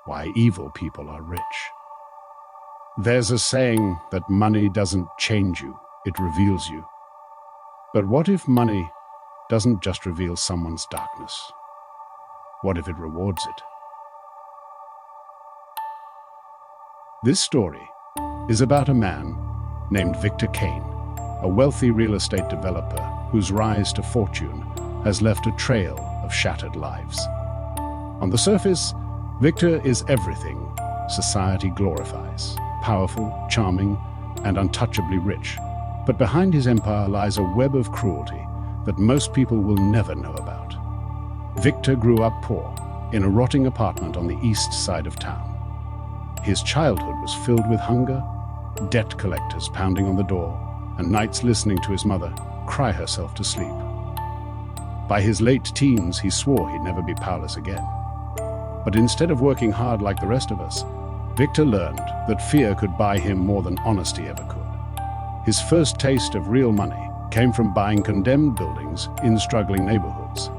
Why evil people are rich. There's a saying that money doesn't change you, it reveals you. But what if money doesn't just reveal someone's darkness? What if it rewards it? This story is about a man named Victor Kane, a wealthy real estate developer whose rise to fortune has left a trail of shattered lives. On the surface, Victor is everything society glorifies: powerful, charming, and untouchably rich. But behind his empire lies a web of cruelty that most people will never know about. Victor grew up poor, in a rotting apartment on the east side of town. His childhood was filled with hunger, debt collectors pounding on the door, and nights listening to his mother cry herself to sleep. By his late teens, he swore he'd never be powerless again. But instead of working hard like the rest of us, Victor learned that fear could buy him more than honesty ever could. His first taste of real money came from buying condemned buildings in struggling neighborhoods.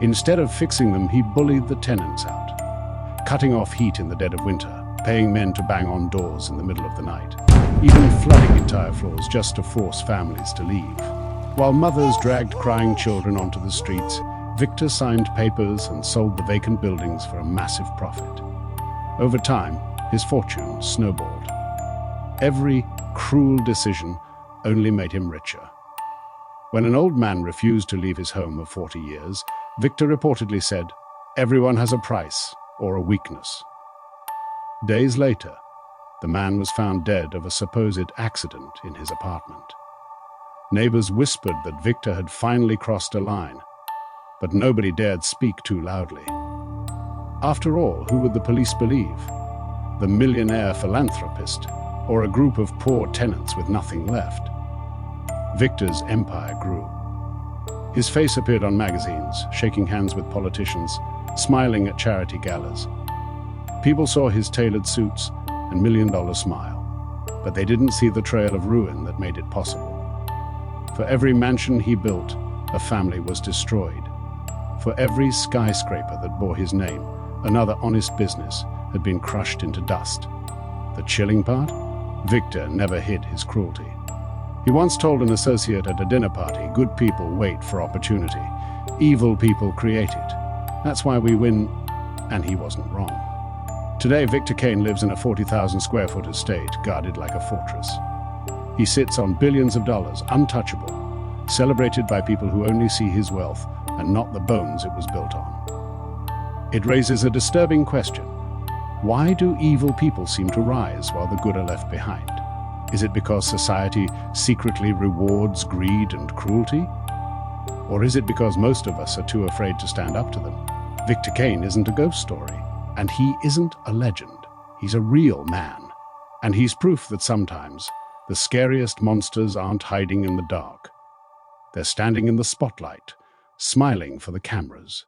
Instead of fixing them, he bullied the tenants out, cutting off heat in the dead of winter, paying men to bang on doors in the middle of the night, even flooding entire floors just to force families to leave. While mothers dragged crying children onto the streets, Victor signed papers and sold the vacant buildings for a massive profit. Over time, his fortune snowballed. Every cruel decision only made him richer. When an old man refused to leave his home of 40 years, Victor reportedly said, "Everyone has a price or a weakness." Days later, the man was found dead of a supposed accident in his apartment. Neighbors whispered that Victor had finally crossed a line, but nobody dared speak too loudly. After all, who would the police believe? The millionaire philanthropist, or a group of poor tenants with nothing left? Victor's empire grew. His face appeared on magazines, shaking hands with politicians, smiling at charity galas. People saw his tailored suits and million-dollar smile, but they didn't see the trail of ruin that made it possible. For every mansion he built, a family was destroyed. For every skyscraper that bore his name, another honest business had been crushed into dust. The chilling part? Victor never hid his cruelty. He once told an associate at a dinner party, "Good people wait for opportunity. Evil people create it. That's why we win," and he wasn't wrong. Today, Victor Kane lives in a 40,000 square foot estate, guarded like a fortress. He sits on billions of dollars, untouchable, celebrated by people who only see his wealth and not the bones it was built on. It raises a disturbing question. Why do evil people seem to rise while the good are left behind? Is it because society secretly rewards greed and cruelty? Or is it because most of us are too afraid to stand up to them? Victor Kane isn't a ghost story, and he isn't a legend. He's a real man. And he's proof that sometimes the scariest monsters aren't hiding in the dark. They're standing in the spotlight, smiling for the cameras.